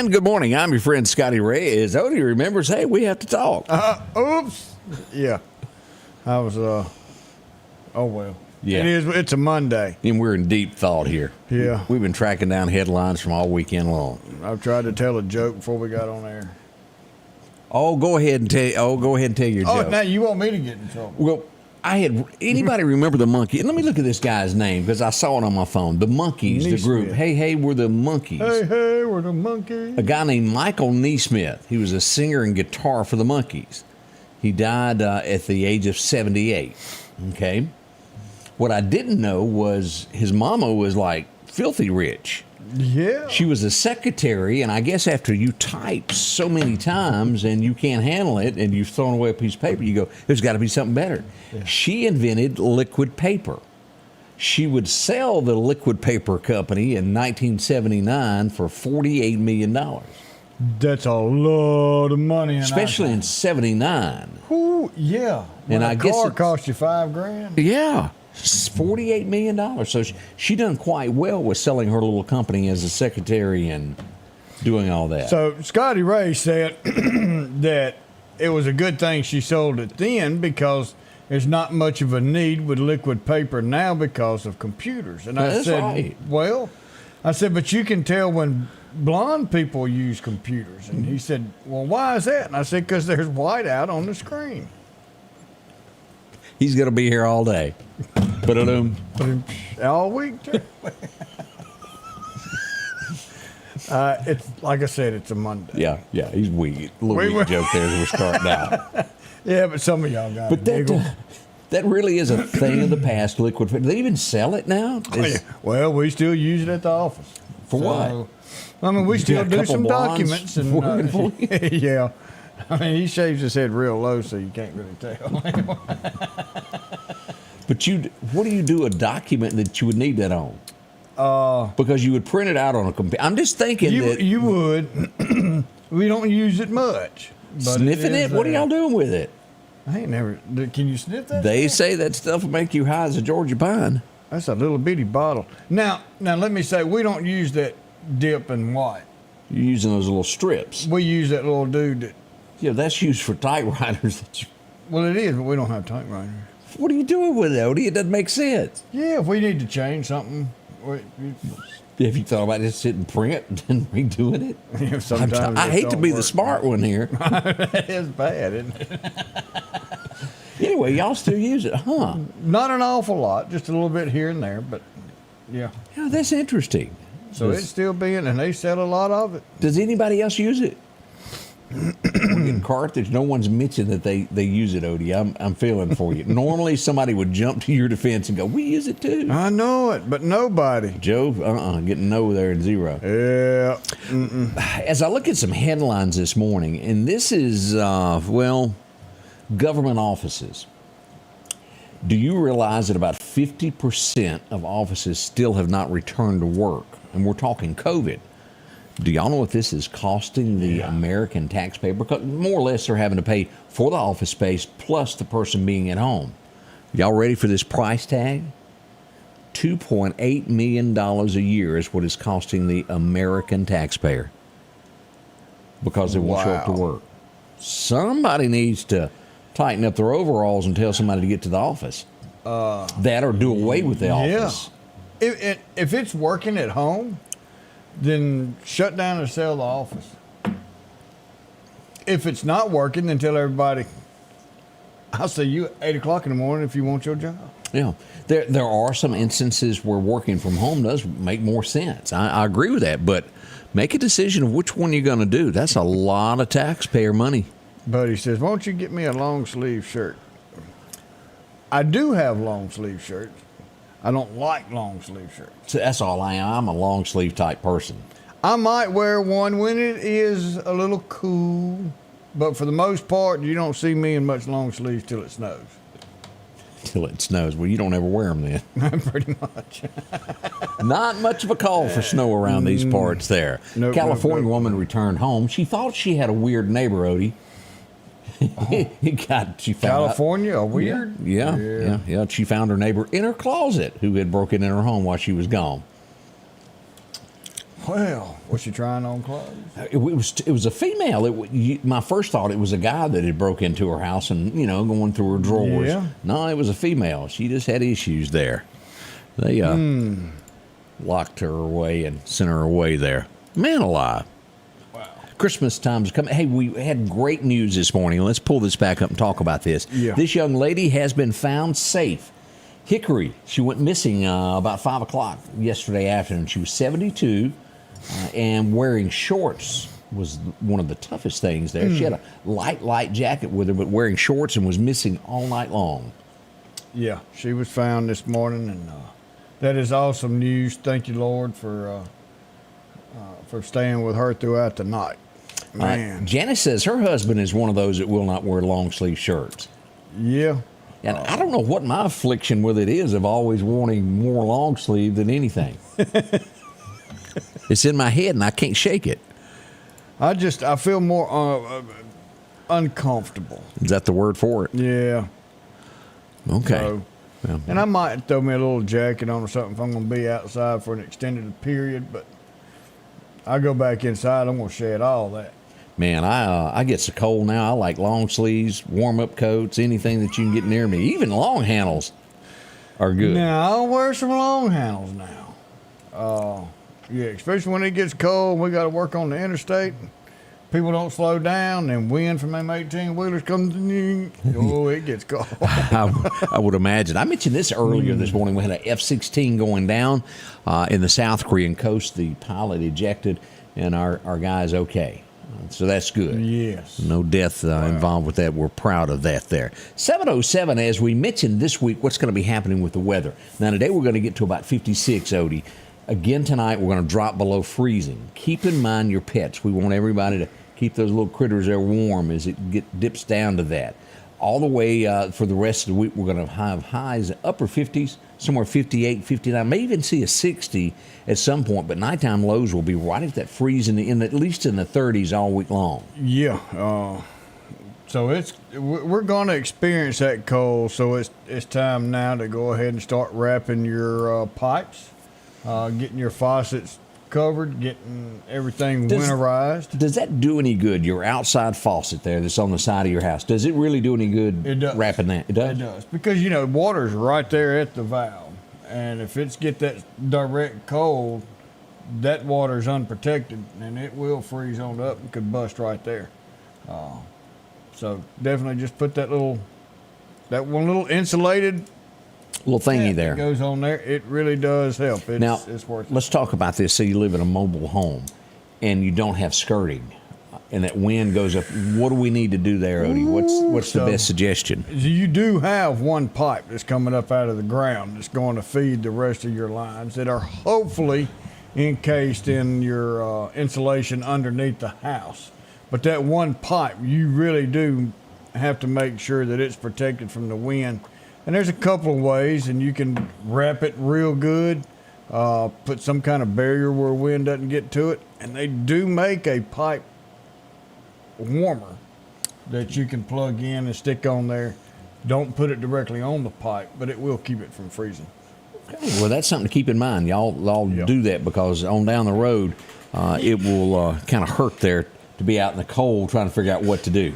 And good morning. I'm your friend Scotty Ray. As Odie remembers, hey, we have to talk. Oops. Yeah. I was, oh, well. Yeah. It's a Monday. And we're in deep thought here. Yeah. We've been tracking down headlines from all weekend long. I've tried to tell a joke before we got on air. Go ahead and tell your joke. Oh, now you want me to get in trouble? Well, anybody remember the monkey? Let me look at this guy's name because I saw it on my phone. The Monkeys, the group. Hey, we're the Monkeys. Hey, we're the Monkeys. A guy named Michael Neesmith. He was a singer and guitar for the Monkeys. He died at the age of 78. Okay. What I didn't know was his mama was like filthy rich. Yeah. She was a secretary, and I guess after you type so many times and you can't handle it and you've thrown away a piece of paper, you go, there's got to be something better. Yeah. She invented liquid paper. She would sell the liquid paper company in 1979 for $48 million. That's a lot of money. Especially in 79. Ooh, yeah. And I guess car cost you $5,000. Yeah. $48 million. So she done quite well with selling her little company as a secretary and doing all that. So Scotty Ray said that it was a good thing she sold it then because there's not much of a need with liquid paper now because of computers. And I said, right. Well, but you can tell when blonde people use computers. And he said, well, why is that? And I said, because there's whiteout on the screen. He's going to be here all day. All week, too. It's like I said, it's a Monday. Yeah, he's weak. A little weak joke there as we're starting out. Yeah, but some of y'all got it. But that really is a thing of the past, liquid. Do they even sell it now? Well, we still use it at the office. For what? I mean, we still do some documents. And yeah. I mean, he shaves his head real low, so you can't really tell. But what do you do a document that you would need that on? Because you would print it out on a computer. I'm just thinking that you would. We don't use it much. But sniffing it? What are y'all doing with it? I ain't never. Can you sniff that? They say that stuff will make you high as a Georgia pine. That's a little bitty bottle. Now, let me say, we don't use that dip and white. You're using those little strips. We use that little dude that. Yeah, that's used for typewriters. Well, it is, but we don't have typewriters. What are you doing with it, Odie? It doesn't make sense. Yeah, if we need to change something. Have you thought about just sitting print and redoing it? Yeah, sometimes I hate to be the smart one here. It's bad, isn't it? Anyway, y'all still use it, huh? Not an awful lot, just a little bit here and there, but yeah. Yeah, that's interesting. So it's still being, and they sell a lot of it. Does anybody else use it? In Carthage, no one's mentioned that they use it, Odie. I'm feeling for you. Normally, somebody would jump to your defense and go, we use it too. I know it, but nobody. Joe, getting no there and zero. Yeah. As I look at some headlines this morning, and this is, government offices. Do you realize that about 50% of offices still have not returned to work? And we're talking COVID. Do y'all know what this is costing the American taxpayer? Because more or less they're having to pay for the office space plus the person being at home. Y'all ready for this price tag? $2.8 million a year is what it's costing the American taxpayer because they won't show up to work. Somebody needs to tighten up their overalls and tell somebody to get to the office. That or do away with the office. If it's working at home, then shut down and sell the office. If it's not working, then tell everybody, I'll see you at 8 o'clock in the morning if you want your job. Yeah. There are some instances where working from home does make more sense. I agree with that, but make a decision of which one you're going to do. That's a lot of taxpayer money. Buddy says, why don't you get me a long sleeve shirt? I do have long sleeve shirts. I don't like long sleeve shirts. So that's all I am. I'm a long sleeve type person. I might wear one when it is a little cool, but for the most part, you don't see me in much long sleeves till it snows. Till it snows. Well, you don't ever wear them then. Pretty much. Not much of a call for snow around these parts there. Nope, California nope. woman returned home. She thought she had a weird neighbor, Odie. She found California, out, a weird? Yeah. She found her neighbor in her closet who had broken in her home while she was gone. Well, was she trying on clothes? It was a female. My first thought it was a guy that had broke into her house and going through her drawers. Yeah. No, it was a female. She just had issues there. They locked her away and sent her away there. Man alive. Wow. Christmas time's coming. Hey, we had great news this morning. Let's pull this back up and talk about this. Yeah. This young lady has been found safe. Hickory. She went missing about 5 o'clock yesterday afternoon. She was 72. And wearing shorts was one of the toughest things there. She had a light jacket with her, but wearing shorts and was missing all night long. Yeah, she was found this morning, and that is awesome news. Thank you, Lord, for staying with her throughout the night. Man. Janice says her husband is one of those that will not wear long sleeve shirts. Yeah. And I don't know what my affliction with it is of always wanting more long sleeve than anything. It's in my head and I can't shake it. I feel more uncomfortable. Is that the word for it? Yeah. Okay. So, Well, and I might throw me a little jacket on or something if I'm going to be outside for an extended period, but I go back inside, I'm going to shed all that. man, I get so cold now. I like long sleeves, warm up coats, anything that you can get near me. Even long handles are good. Now, I'll wear some long handles now. Yeah, especially when it gets cold, we got to work on the interstate. People don't slow down, and wind from them 18-wheelers comes in. Oh, it gets cold. I would imagine. I mentioned this earlier this morning. We had an F-16 going down in the South Korean coast. The pilot ejected, and our guy's okay. So that's good. Yes. No death involved with that. We're proud of that there. 7:07, as we mentioned this week, what's going to be happening with the weather. Now, today we're going to get to about 56, Odie. Again tonight, we're going to drop below freezing. Keep in mind your pets. We want everybody to keep those little critters there warm as it dips down to that. All the way for the rest of the week, we're going to have highs upper 50s, somewhere 58, 59, may even see a 60 at some point, but nighttime lows will be right at that freeze in at least in the 30s all week long. Yeah. So we're going to experience that cold, so it's time now to go ahead and start wrapping your pipes. Getting your faucets covered, getting everything winterized. Does that do any good, your outside faucet there that's on the side of your house? Does it really do any good wrapping that? It does? It does. Because, water's right there at the valve. And if it's get that direct cold, that water's unprotected, and it will freeze on up and could bust right there. So definitely just put that one little insulated little thingy there. It goes on there. It really does help. It's worth it. Let's talk about this. Say you live in a mobile home and you don't have skirting and that wind goes up. What do we need to do there, Odie? What's the best suggestion? You do have one pipe that's coming up out of the ground that's going to feed the rest of your lines that are hopefully encased in your insulation underneath the house. But that one pipe, you really do have to make sure that it's protected from the wind. And there's a couple of ways, and you can wrap it real good, put some kind of barrier where wind doesn't get to it, and they do make a pipe warmer that you can plug in and stick on there. Don't put it directly on the pipe, but it will keep it from freezing. Okay. Well, that's something to keep in mind. Y'all do that because on down the road, it will kind of hurt there to be out in the cold trying to figure out what to do.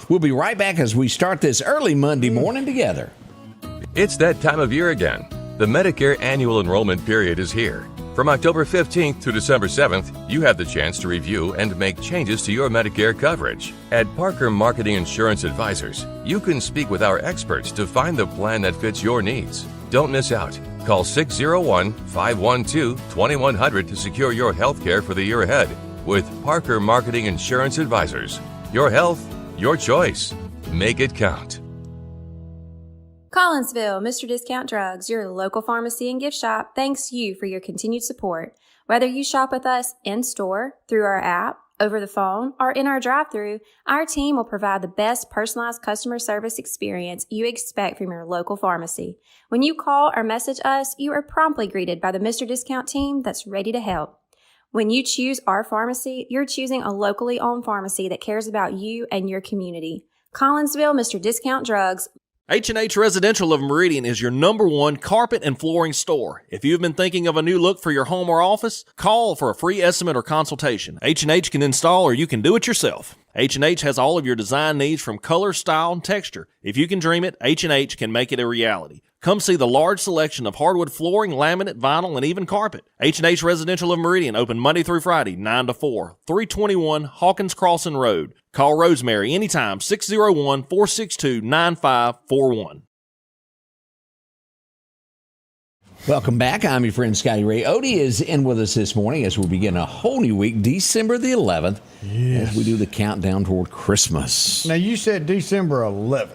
We'll be right back as we start this early Monday morning together. It's that time of year again. The Medicare annual enrollment period is here. From October 15th to December 7th, you have the chance to review and make changes to your Medicare coverage. At Parker Marketing Insurance Advisors, you can speak with our experts to find the plan that fits your needs. Don't miss out. Call 601-512-2100 to secure your health care for the year ahead with Parker Marketing Insurance Advisors. Your health, your choice. Make it count. Collinsville, Mr. Discount Drugs, your local pharmacy and gift shop, thanks you for your continued support. Whether you shop with us in-store, through our app, over the phone, or in our drive-thru, our team will provide the best personalized customer service experience you expect from your local pharmacy. When you call or message us, you are promptly greeted by the Mr. Discount team that's ready to help. When you choose our pharmacy, you're choosing a locally owned pharmacy that cares about you and your community. Collinsville, Mr. Discount Drugs. H&H Residential of Meridian is your #1 carpet and flooring store. If you've been thinking of a new look for your home or office, call for a free estimate or consultation. H&H can install or you can do it yourself. H&H has all of your design needs from color, style, and texture. If you can dream it, H&H can make it a reality. Come see the large selection of hardwood flooring, laminate, vinyl, and even carpet. H&H Residential of Meridian, open Monday through Friday, 9 to 4, 321 Hawkins Crossing Road. Call Rosemary anytime, 601-462-9541. Welcome back. I'm your friend Scotty Ray. Odie is in with us this morning as we begin a whole new week, December the 11th, as we do the countdown toward Christmas. Now, you said December 11th.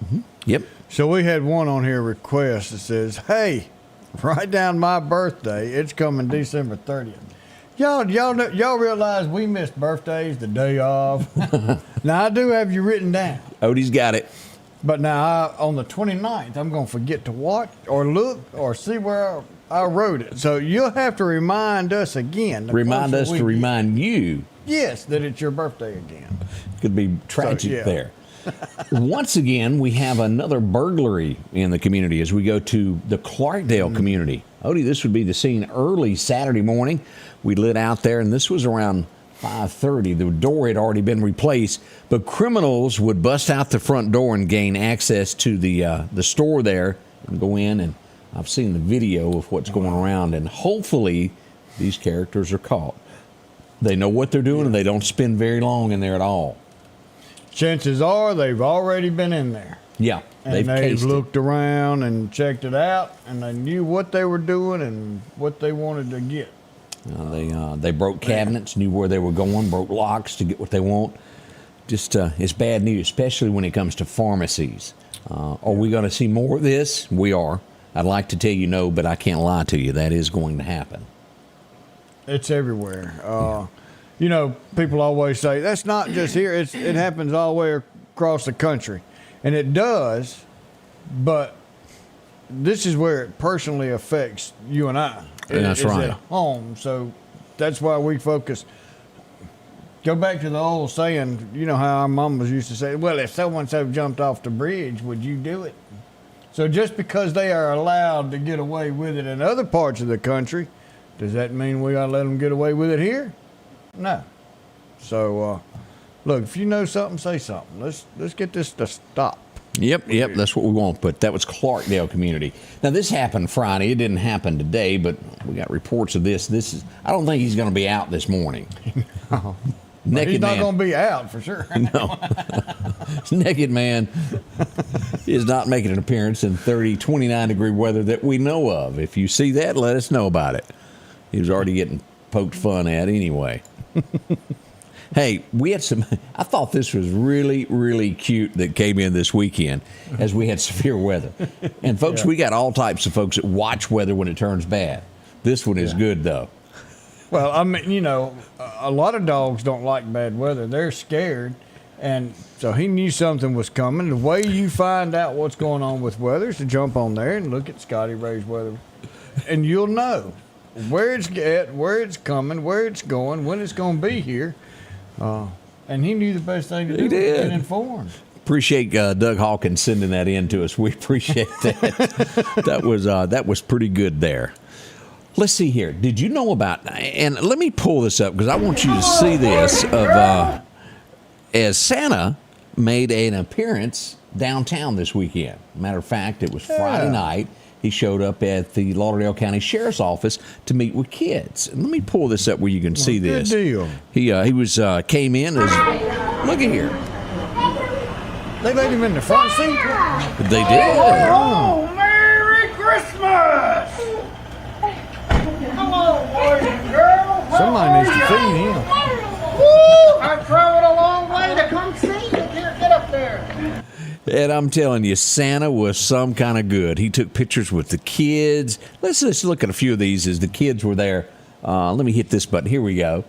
Mm-hmm. Yep. So we had one on here request that says, hey, write down my birthday. It's coming December 30th. Y'all realize we missed birthdays the day of? Now, I do have you written down. Odie's got it. But now, on the 29th, I'm going to forget to watch or look or see where I wrote it. So you'll have to remind us again. Remind us to remind you. Yes, that it's your birthday again. Could be tragic yeah. there. Once again, we have another burglary in the community as we go to the Clarkdale community. Odie, this would be the scene early Saturday morning. We lit out there, and this was around 5:30. The door had already been replaced, but criminals would bust out the front door and gain access to the store there and go in. And I've seen the video of what's going around, and hopefully these characters are caught. They know what they're doing, and they don't spend very long in there at all. Chances are they've already been in there. Yeah, they've looked around and checked it out, and they knew what they were doing and what they wanted to get. They broke cabinets, knew where they were going, broke locks to get what they want. Just it's bad news, especially when it comes to pharmacies. Are we going to see more of this? We are. I'd like to tell you no, but I can't lie to you. That is going to happen. It's everywhere. You know, people always say, that's not just here. It happens all the way across the country. And it does, but this is where it personally affects you and I. That's right. At home, so that's why we focus. Go back to the old saying, you know how our mamas used to say, well, if so-and-so jumped off the bridge, would you do it? So just because they are allowed to get away with it in other parts of the country, does that mean we ought to let them get away with it here? No. So, look, if you know something, say something. Let's get this to stop. Yep, that's what we want. But that was Clarkdale community. Now, this happened Friday. It didn't happen today, but we got reports of this. I don't think he's going to be out this morning. No. Naked he's not man. going to be out for sure. No. Naked man is not making an appearance in 29-degree weather that we know of. If you see that, let us know about it. He was already getting poked fun at anyway. Hey, we had I thought this was really, really cute that came in this weekend as we had severe weather. And folks, we got all types of folks that watch weather when it turns bad. This one is good, though. Well, I mean, you know, a lot of dogs don't like bad weather. They're scared. And so he knew something was coming. The way you find out what's going on with weather is to jump on there and look at Scotty Ray's weather. And you'll know where it's at, where it's coming, where it's going, when it's going to be here. And he knew the best thing to do was get informed. Appreciate Doug Hawkins sending that in to us. We appreciate that. That was pretty good there. Let's see here. Did you know about, and let me pull this up because I want you to see this, of as Santa made an appearance downtown this weekend. Matter of fact, it was Friday night. He showed up at the Lauderdale County Sheriff's Office to meet with kids. And let me pull this up where you can see this. Good deal. He came in as, look at here. They laid him in the front seat? They did. Oh, Merry Christmas! Hello, boys and girls. Somebody needs to feed him. Woo! I traveled a long way to come see you. Here, get up there. And I'm telling you, Santa was some kind of good. He took pictures with the kids. Let's just look at a few of these as the kids were there. Let me hit this button. Here we go.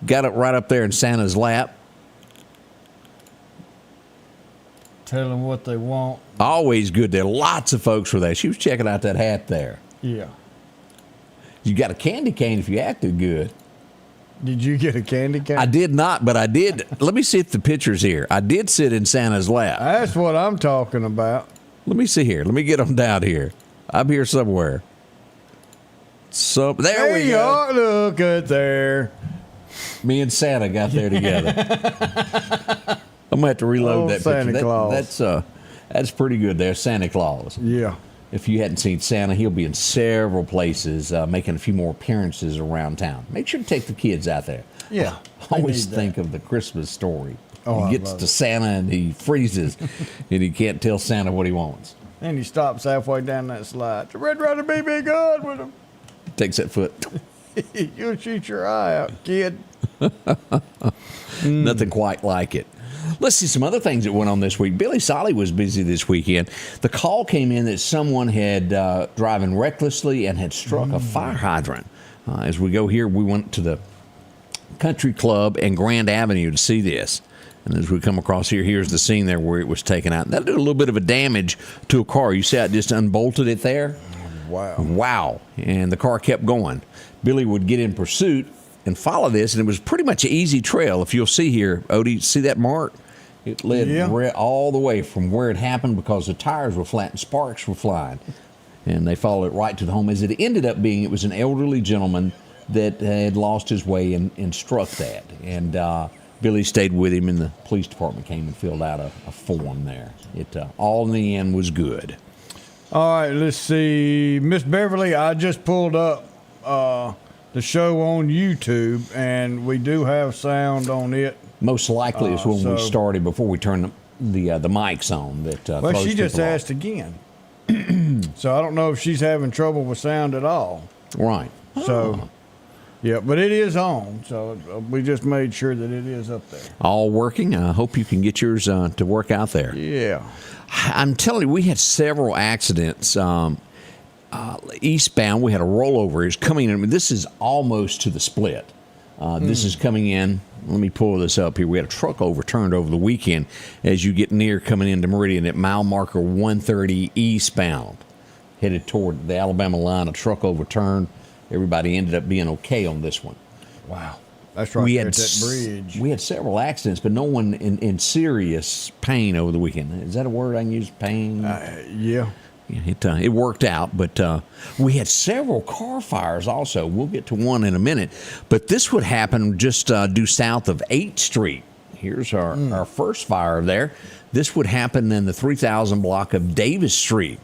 Got it right up there in Santa's lap. Tell them what they want. Always good there. Lots of folks were there. She was checking out that hat there. Yeah. You got a candy cane if you acted good. Did you get a candy cane? I did not, but I did. Let me see if the picture's here. I did sit in Santa's lap. That's what I'm talking about. Let me see here. Let me get them down here. I'm here somewhere. So there we you go. are. Look at there. Me and Santa got there together. I'm gonna have to reload that Santa picture. Claus. That's pretty good there, Santa Claus. Yeah. If you hadn't seen Santa, he'll be in several places, making a few more appearances around town. Make sure to take the kids out there. Yeah. Always think of the Christmas story. Oh, He gets I love to it. Santa and he freezes, and he can't tell Santa what he wants. And he stops halfway down that slide. The Red Ryder be good with him. Takes that foot. You'll shoot your eye out, kid. Nothing quite like it. Let's see some other things that went on this week. Billy Solly was busy this weekend. The call came in that someone had driving recklessly and had struck a fire hydrant. As we go here, we went to the Country Club and Grand Avenue to see this. And as we come across here, here's the scene there where it was taken out. And that did a little bit of a damage to a car. You see how it just unbolted it there? Wow. Wow. And the car kept going. Billy would get in pursuit and follow this, and it was pretty much an easy trail. If you'll see here, Odie, see that mark? It led all the way from where it happened because the tires were flat and sparks were flying. And they followed it right to the home. As it ended up being, it was an elderly gentleman that had lost his way and struck that. And Billy stayed with him, and the police department came and filled out a form there. It all in the end was good. All right, let's see. Miss Beverly, I just pulled up the show on YouTube, and we do have sound on it. Most likely is when we so- started before we turned the mics on. That Well, throws she just people off. asked again. So I don't know if she's having trouble with sound at all. Right. So, yeah, but it is on. So we just made sure that it is up there. All working. I hope you can get yours to work out there. Yeah. I'm telling you, we had several accidents. Eastbound, we had a rollover. It's coming in. I mean, this is almost to the split. This is coming in. Let me pull this up here. We had a truck overturned over the weekend as you get near coming into Meridian at mile marker 130 eastbound, headed toward the Alabama line. A truck overturned. Everybody ended up being okay on this one. Wow. That's right there at that bridge. We had several accidents, but no one in serious pain over the weekend. Is that a word I can use? Pain? Yeah. Yeah, it worked out, but we had several car fires also. We'll get to one in a minute. But this would happen just due south of 8th Street. Here's our first fire there. This would happen in the 3000 block of Davis Street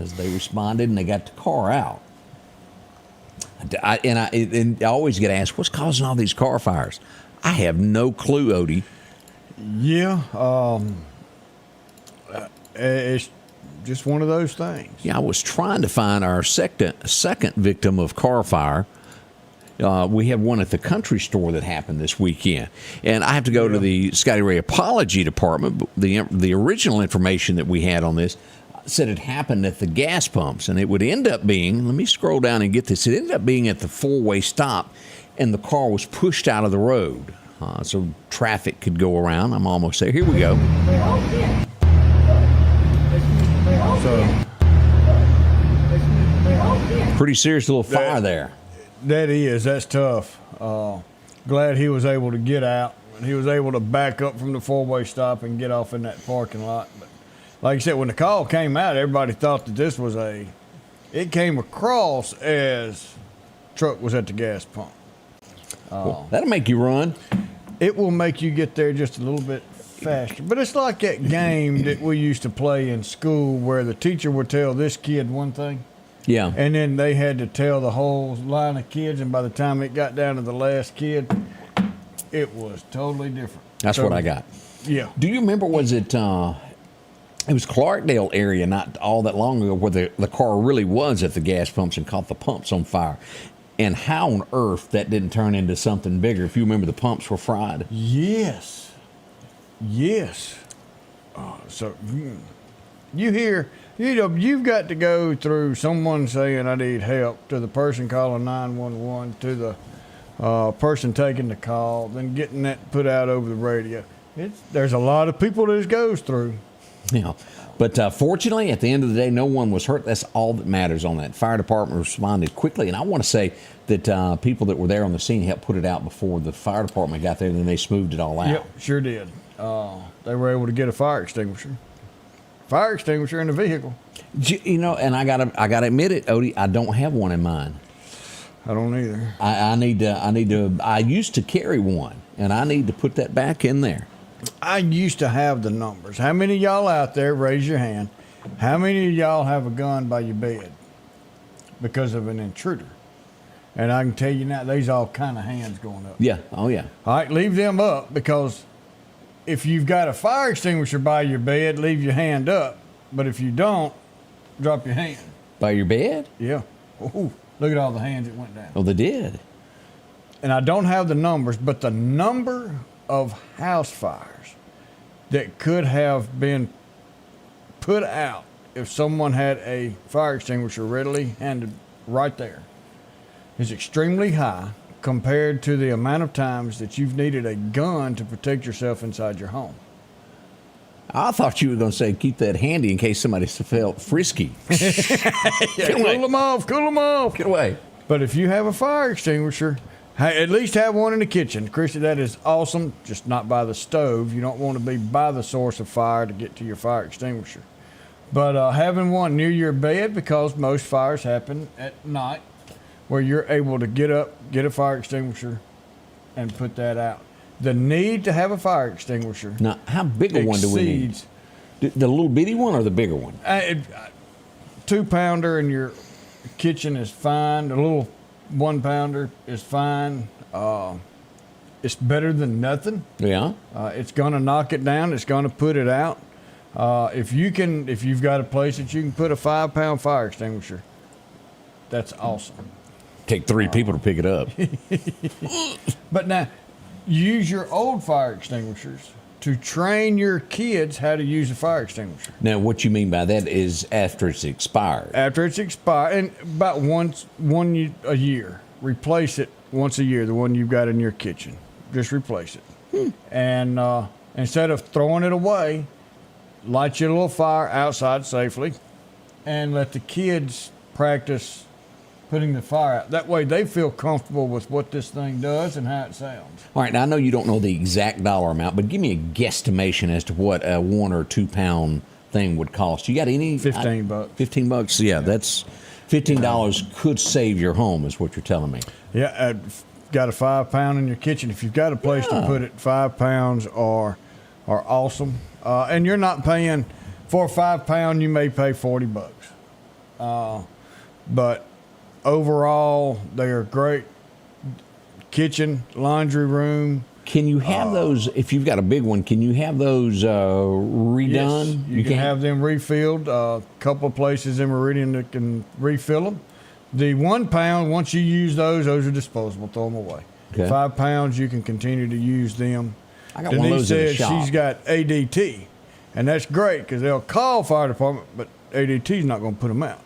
as they responded and they got the car out. I always get asked, what's causing all these car fires? I have no clue, Odie. Yeah. It's just one of those things. Yeah, I was trying to find our second victim of car fire. We have one at the country store that happened this weekend. And I have to go to the Scotty Ray Apology Department. The original information that we had on this said it happened at the gas pumps. And it would end up being, let me scroll down and get this, it ended up being at the four-way stop, and the car was pushed out of the road so traffic could go around. I'm almost there. Here we go. So Pretty serious little fire there. that's tough. Glad he was able to get out. He was able to back up from the four-way stop and get off in that parking lot. But like I said, when the call came out, everybody thought that this was it came across as truck was at the gas pump. Well, that'll make you run. It will make you get there just a little bit faster. But it's like that game that we used to play in school where the teacher would tell this kid one thing, Yeah. and then they had to tell the whole line of kids, and by the time it got down to the last kid, it was totally different. That's what I got. Yeah. Do you remember, was it was Clarkdale area not all that long ago where the car really was at the gas pumps and caught the pumps on fire? And how on earth that didn't turn into something bigger? If you remember, the pumps were fried. Yes. So you've got to go through someone saying I need help, to the person calling 911, to the person taking the call, then getting that put out over the radio. There's a lot of people this goes through. Yeah. But fortunately, at the end of the day, no one was hurt. That's all that matters on that. Fire department responded quickly. And I want to say that people that were there on the scene helped put it out before the fire department got there, and then they smoothed it all out. Yep, sure did. They were able to get a fire extinguisher in the vehicle. You know, and I gotta admit it, Odie, I don't have one in mine. I don't either. I used to carry one, and I need to put that back in there. I used to have the numbers. How many of y'all out there, raise your hand, how many of y'all have a gun by your bed because of an intruder? And I can tell you now, there's all kind of hands going up. Yeah, oh yeah. All right, leave them up, because if you've got a fire extinguisher by your bed, leave your hand up. But if you don't, drop your hand. By your bed? Yeah. Ooh, look at all the hands that went down. Oh, they did. And I don't have the numbers, but the number of house fires that could have been put out if someone had a fire extinguisher readily handed right there is extremely high compared to the amount of times that you've needed a gun to protect yourself inside your home. I thought you were going to say keep that handy in case somebody felt frisky. Cool them off. Get away. But if you have a fire extinguisher, at least have one in the kitchen. Christy, that is awesome, just not by the stove. You don't want to be by the source of fire to get to your fire extinguisher. But having one near your bed, because most fires happen at night, where you're able to get up, get a fire extinguisher, and put that out. The need to have a fire extinguisher. Now, how big a one do we need? The little bitty one or the bigger one? 2-pounder in your kitchen is fine. The little 1-pounder is fine. It's better than nothing. Yeah. It's going to knock it down. It's going to put it out. If you've got a place that you can put a 5-pound fire extinguisher, that's awesome. Take 3 people to pick it up. But now, use your old fire extinguishers to train your kids how to use a fire extinguisher. Now, what you mean by that is after it's expired. After it's expired, and about one a year. Replace it once a year, the one you've got in your kitchen. Just replace it. And instead of throwing it away, light your little fire outside safely and let the kids practice putting the fire out. That way they feel comfortable with what this thing does and how it sounds. All right, now I know you don't know the exact dollar amount, but give me a guesstimation as to what a 1 or 2 pound thing would cost. You got any? $15. $15? Yeah, that's $15 could save your home, is what you're telling me. Yeah, got a 5-pound in your kitchen. If you've got a place to put it, 5 pounds are awesome. And you're not paying for a 5-pound. You may pay $40. But overall, they are great. Kitchen, laundry room. Can you have those, if you've got a big one, can you have those redone? Yes, you can have them refilled. A couple of places in Meridian that can refill them. The 1 pound, once you use those are disposable. Throw them away. Okay. 5 pounds, you can continue to use them. I got one of those in the shop. She's got ADT, and that's great because they'll call fire department, but ADT's not going to put them out.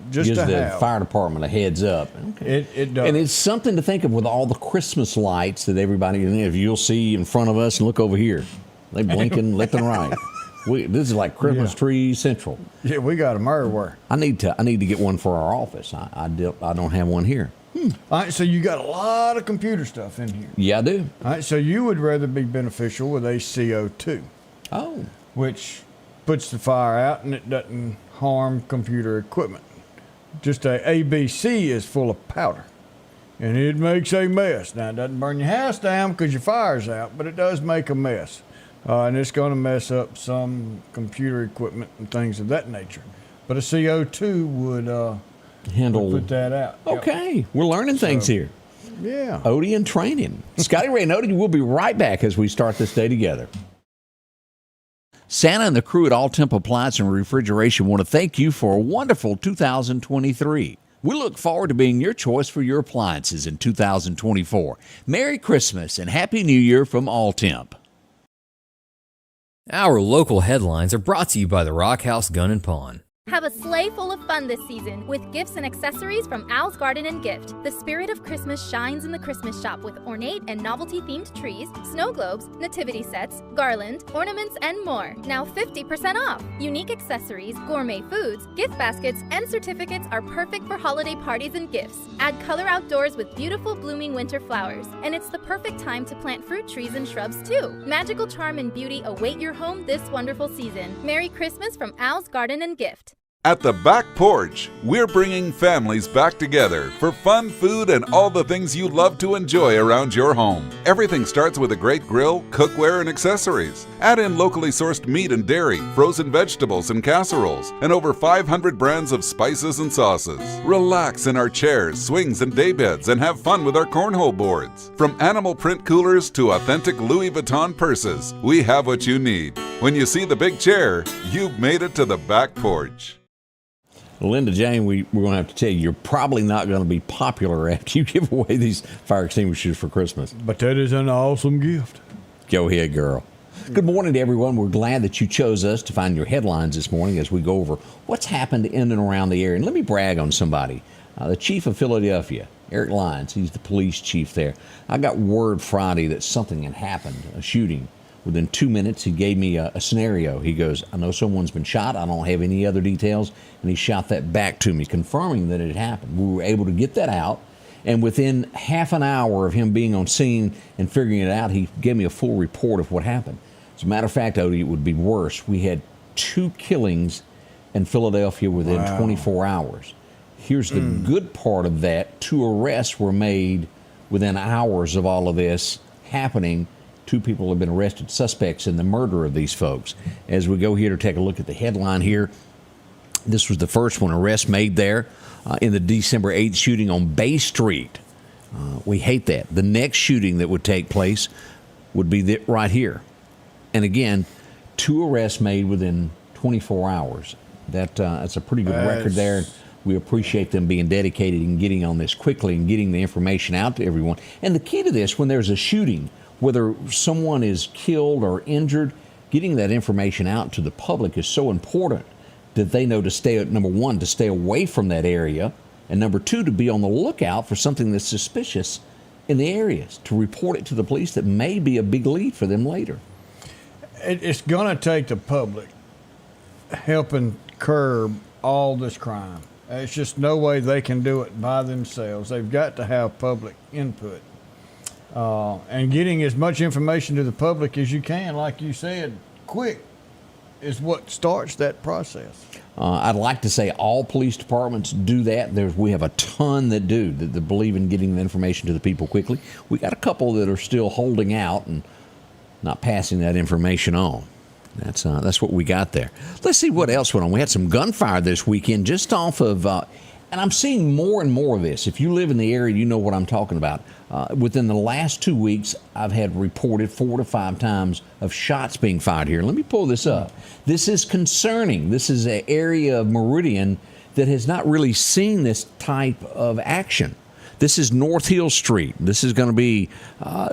Just Gives to the have. fire department a heads up. Okay. It does. And it's something to think of with all the Christmas lights that everybody, if you'll see in front of us and look over here, they blinking left and right. This is like Christmas tree central. Yeah, we got them everywhere. I need to get one for our office. I don't have one here. All right, so you got a lot of computer stuff in here. Yeah, I do. All right, so you would rather be beneficial with a CO2. Oh. Which puts the fire out and it doesn't harm computer equipment. Just a ABC is full of powder, and it makes a mess. Now, it doesn't burn your house down because your fire's out, but it does make a mess. And it's going to mess up some computer equipment and things of that nature. But a CO2 would Handle. put that out. Okay. Yep. We're learning things here. Yeah. Odie and training. Scotty Ray and Odie, we'll be right back as we start this day together. Santa and the crew at All Temp Appliance and Refrigeration want to thank you for a wonderful 2023. We look forward to being your choice for your appliances in 2024. Merry Christmas and Happy New Year from All Temp. Our local headlines are brought to you by the Rock House Gun and Pawn. Have a sleigh full of fun this season with gifts and accessories from Al's Garden and Gift. The spirit of Christmas shines in the Christmas shop with ornate and novelty-themed trees, snow globes, nativity sets, garland, ornaments, and more. Now 50% off. Unique accessories, gourmet foods, gift baskets, and certificates are perfect for holiday parties and gifts. Add color outdoors with beautiful blooming winter flowers. And it's the perfect time to plant fruit trees and shrubs too. Magical charm and beauty await your home this wonderful season. Merry Christmas from Al's Garden and Gift. At the Back Porch, we're bringing families back together for fun, food, and all the things you love to enjoy around your home. Everything starts with a great grill, cookware, and accessories. Add in locally sourced meat and dairy, frozen vegetables and casseroles, and over 500 brands of spices and sauces. Relax in our chairs, swings, and daybeds and have fun with our cornhole boards. From animal print coolers to authentic Louis Vuitton purses, we have what you need. When you see the big chair, you've made it to the Back Porch. Linda Jane, we're going to have to tell you, you're probably not going to be popular after you give away these fire extinguishers for Christmas. But that is an awesome gift. Go ahead, girl. Good morning to everyone. We're glad that you chose us to find your headlines this morning as we go over what's happened in and around the area. And let me brag on somebody. The chief of Philadelphia, Eric Lyons, he's the police chief there. I got word Friday that something had happened, a shooting. Within 2 minutes, he gave me a scenario. He goes, I know someone's been shot. I don't have any other details. And he shot that back to me, confirming that it had happened. We were able to get that out. And within half an hour of him being on scene and figuring it out, he gave me a full report of what happened. As a matter of fact, Odie, it would be worse. We had 2 killings in Philadelphia within 24 hours. Here's the good part of that. 2 arrests were made within hours of all of this happening. 2 people have been arrested, suspects in the murder of these folks. As we go here to take a look at the headline here, this was the first one, arrest made there in the December 8th shooting on Bay Street. We hate that. The next shooting that would take place would be right here. And again, 2 arrests made within 24 hours. That's a pretty good record there. We appreciate them being dedicated and getting on this quickly and getting the information out to everyone. And the key to this, when there's a shooting, whether someone is killed or injured, getting that information out to the public is so important that they know to stay, number one, to stay away from that area, and number 2, to be on the lookout for something that's suspicious in the areas, to report it to the police that may be a big lead for them later. It's going to take the public helping curb all this crime. It's just no way they can do it by themselves. They've got to have public input. And getting as much information to the public as you can, like you said, quick, is what starts that process. I'd like to say all police departments do that. We have a ton that do, that believe in getting the information to the people quickly. We got a couple that are still holding out and not passing that information on. That's what we got there. Let's see what else went on. We had some gunfire this weekend just off of, and I'm seeing more and more of this. If you live in the area, you know what I'm talking about. Within the last 2 weeks, I've had reported 4 to 5 times of shots being fired here. Let me pull this up. This is concerning. This is an area of Meridian that has not really seen this type of action. This is North Hill Street. This is going to be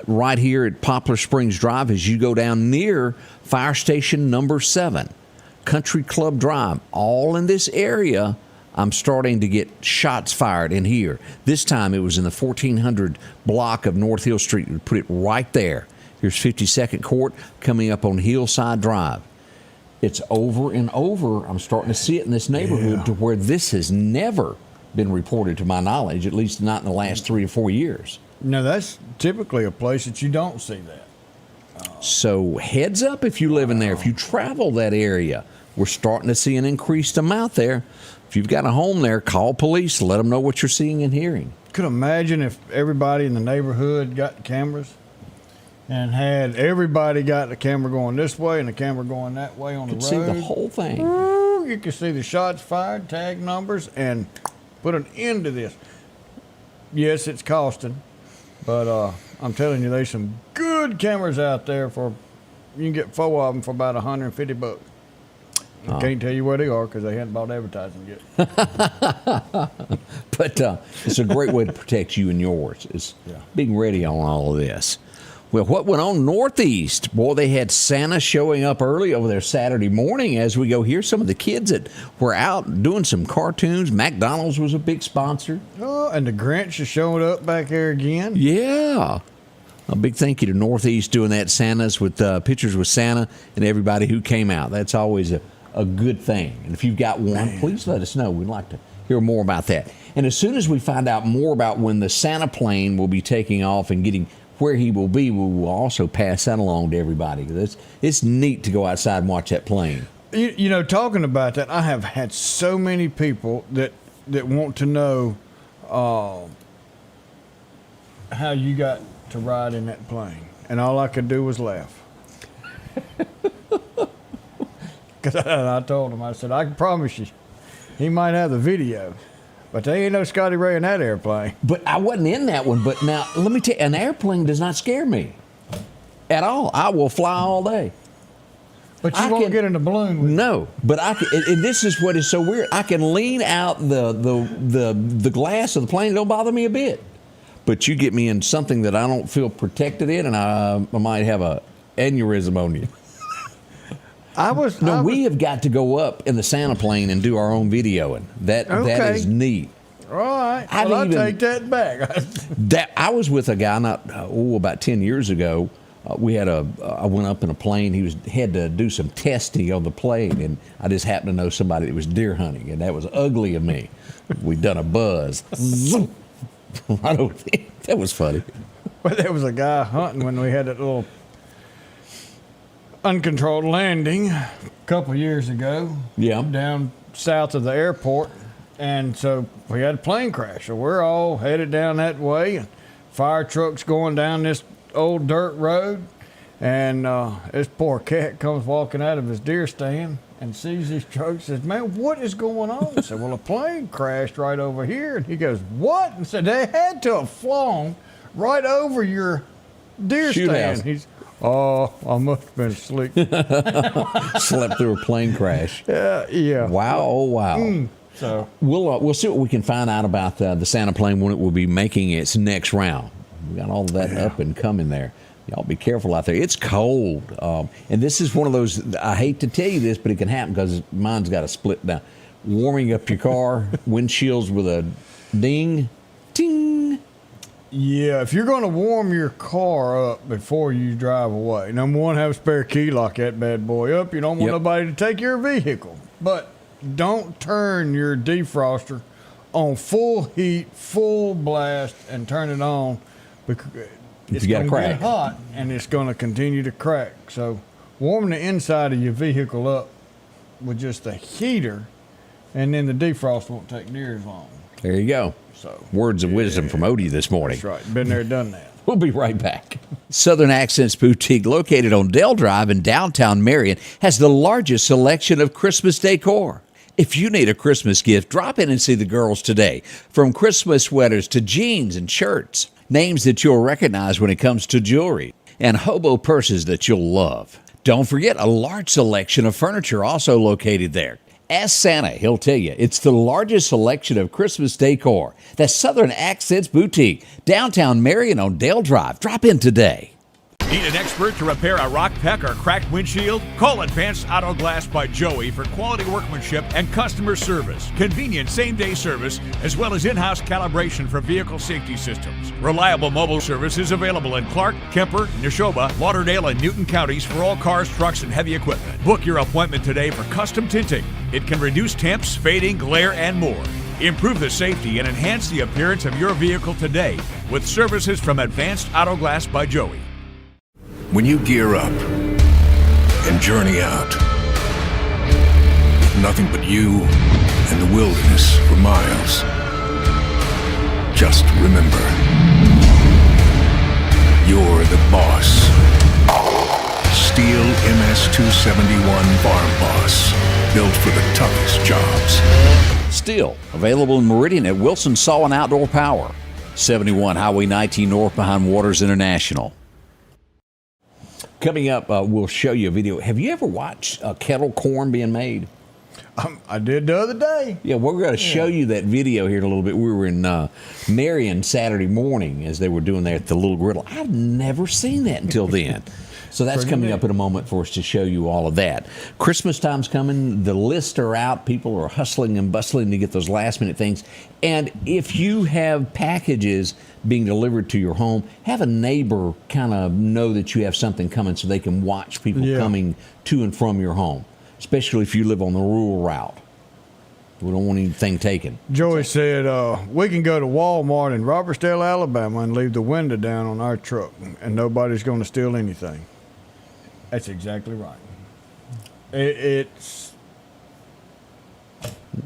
right here at Poplar Springs Drive as you go down near Fire Station number 7, Country Club Drive. All in this area, I'm starting to get shots fired in here. This time it was in the 1400 block of North Hill Street. We put it right there. Here's 52nd Court coming up on Hillside Drive. It's over and over. I'm starting to see it in this neighborhood to where this has never been reported to my knowledge, at least not in the last 3 or 4 years. Now, that's typically a place that you don't see that. So heads up if you live in there. If you travel that area, we're starting to see an increased amount there. If you've got a home there, call police. Let them know what you're seeing and hearing. Could imagine if everybody in the neighborhood got cameras and had everybody got the camera going this way and the camera going that way on the road. See the whole thing. You could see the shots fired, tag numbers, and put an end to this. Yes, it's costing, but I'm telling you, there's some good cameras out there you can get 4 of them for about $150. I can't tell you where they are because they hadn't bought advertising yet. But it's a great way to protect you and yours. It's being ready on all of this. Well, what went on Northeast? Boy, they had Santa showing up early over there Saturday morning. As we go here, some of the kids that were out doing some cartoons. McDonald's was a big sponsor. Oh, and the Grinch is showing up back there again. Yeah. A big thank you to Northeast doing that. Santas with pictures with Santa and everybody who came out. That's always a good thing. And if you've got one, please let us know. We'd like to hear more about that. And as soon as we find out more about when the Santa plane will be taking off and getting where he will be, we will also pass that along to everybody. It's neat to go outside and watch that plane. You know, talking about that, I have had so many people that want to know how you got to ride in that plane, and all I could do was laugh. Because I told him, I said, I can promise you, he might have the video, but there ain't no Scotty Ray in that airplane. But I wasn't in that one. But now, let me tell you, an airplane does not scare me at all. I will fly all day. But you won't get in the balloon with No, but I can, and this is what is so weird. I can lean out the glass of the plane. It don't bother me a bit. But you get me in something that I don't feel protected in, and I might have a aneurysm on you. We have got to go up in the Santa plane and do our own videoing. That is neat. All right. I'll take that back. I was with a guy about 10 years ago. I went up in a plane. He had to do some testing on the plane, and I just happened to know somebody that was deer hunting, and that was ugly of me. We'd done a buzz. Right over there. That was funny. Well, there was a guy hunting when we had that little uncontrolled landing a couple years ago. Yeah. Down south of the airport. And so we had a plane crash. So we're all headed down that way, and fire trucks going down this old dirt road. And this poor cat comes walking out of his deer stand and sees these trucks and says, man, what is going on? I said, well, a plane crashed right over here. And he goes, what? And said, they had to have flown right over your deer stand. He's, oh, I must have been asleep. Slept through a plane crash. Yeah. Wow, oh wow. So we'll see what we can find out about the Santa plane when it will be making its next round. We got all of that up and coming there. Y'all be careful out there. It's cold. And this is one of those, I hate to tell you this, but it can happen because mine's got a split down. Warming up your car, windshields with a ding, ting. Yeah, if you're going to warm your car up before you drive away, number one, have a spare key, lock that bad boy up. You don't want nobody to take your vehicle. But don't turn your defroster on full heat, full blast, and turn it on because it's going to get hot and it's going to continue to crack. So warm the inside of your vehicle up with just a heater, and then the defrost won't take near as long. There you go. So words of wisdom from Odie this morning. That's right. Been there, done that. We'll be right back. Southern Accents Boutique, located on Dale Drive in downtown Meridian, has the largest selection of Christmas decor. If you need a Christmas gift, drop in and see the girls today. From Christmas sweaters to jeans and shirts, names that you'll recognize when it comes to jewelry, and hobo purses that you'll love. Don't forget a large selection of furniture also located there. Ask Santa, he'll tell you. It's the largest selection of Christmas decor. That's Southern Accents Boutique, downtown Marion on Dale Drive. Drop in today. Need an expert to repair a rock peck or cracked windshield? Call Advanced Auto Glass by Joey for quality workmanship and customer service. Convenient same-day service, as well as in-house calibration for vehicle safety systems. Reliable mobile service is available in Clark, Kemper, Neshoba, Lauderdale, and Newton counties for all cars, trucks, and heavy equipment. Book your appointment today for custom tinting. It can reduce temps, fading, glare, and more. Improve the safety and enhance the appearance of your vehicle today with services from Advanced Auto Glass by Joey. When you gear up and journey out, with nothing but you and the wilderness for miles, just remember, you're the boss. Steel MS-271 Farm Boss, built for the toughest jobs. Steel, available in Meridian at Wilson Saw and Outdoor Power. 71 Highway 19 North behind Waters International. Coming up, we'll show you a video. Have you ever watched kettle corn being made? I did the other day. Yeah, we're going to show you that video here in a little bit. We were in Meridian Saturday morning as they were doing that at the Little Griddle. I've never seen that until then. So that's coming up in a moment for us to show you all of that. Christmas time's coming. The lists are out. People are hustling and bustling to get those last-minute things. And if you have packages being delivered to your home, have a neighbor kind of know that you have something coming so they can watch people coming to and from your home, especially if you live on the rural route. We don't want anything taken. Joey said, we can go to Walmart in Robertsdale, Alabama, and leave the window down on our truck, and nobody's going to steal anything. That's exactly right. It's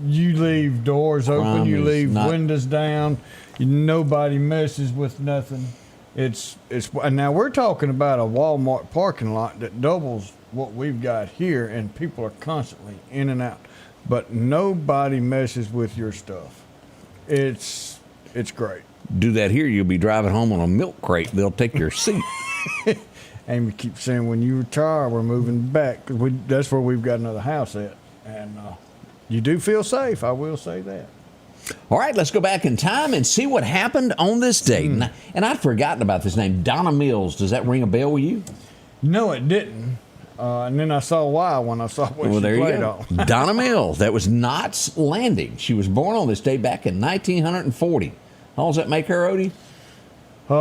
you leave doors open, you leave windows down, nobody messes with nothing. It's and now we're talking about a Walmart parking lot that doubles what we've got here, and people are constantly in and out, but nobody messes with your stuff. It's great. Do that here, you'll be driving home on a milk crate. They'll take your seat. Amy keeps saying, when you retire, we're moving back. That's where we've got another house at. And you do feel safe, I will say that. All right, let's go back in time and see what happened on this date. And I'd forgotten about this name, Donna Mills. Does that ring a bell with you? No, it didn't. And then I saw why when I saw what she played on. Donna Mills. That was Knott's Landing. She was born on this day back in 1940. How does that make her, Odie? 83.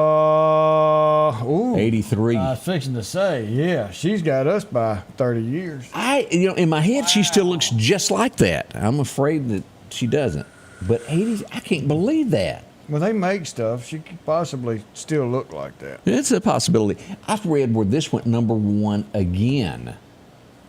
I was fixing to say, yeah, she's got us by 30 years. In my head, she still looks just like that. I'm afraid that she doesn't. But 80, I can't believe that. Well, they make stuff. She could possibly still look like that. It's a possibility. I've read where this went #1 again.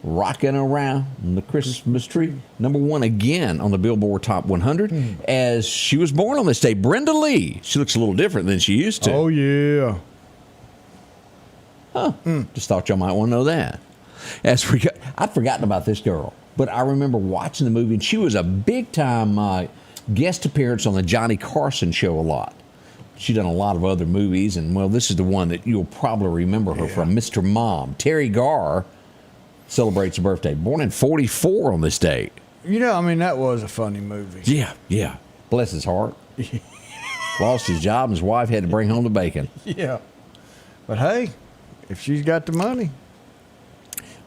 Rocking Around the Christmas Tree. #1 again on the Billboard Top 100 as she was born on this day. Brenda Lee. She looks a little different than she used to. Oh, yeah. Huh. Just thought y'all might want to know that. I'd forgotten about this girl, but I remember watching the movie, and she was a big-time guest appearance on the Johnny Carson show a lot. She'd done a lot of other movies, and, well, this is the one that you'll probably remember her from, Mr. Mom. Terry Garr celebrates a birthday. Born in 44 on this date. That was a funny movie. Yeah. Bless his heart. Lost his job, and his wife had to bring home the bacon. Yeah. But, hey, if she's got the money.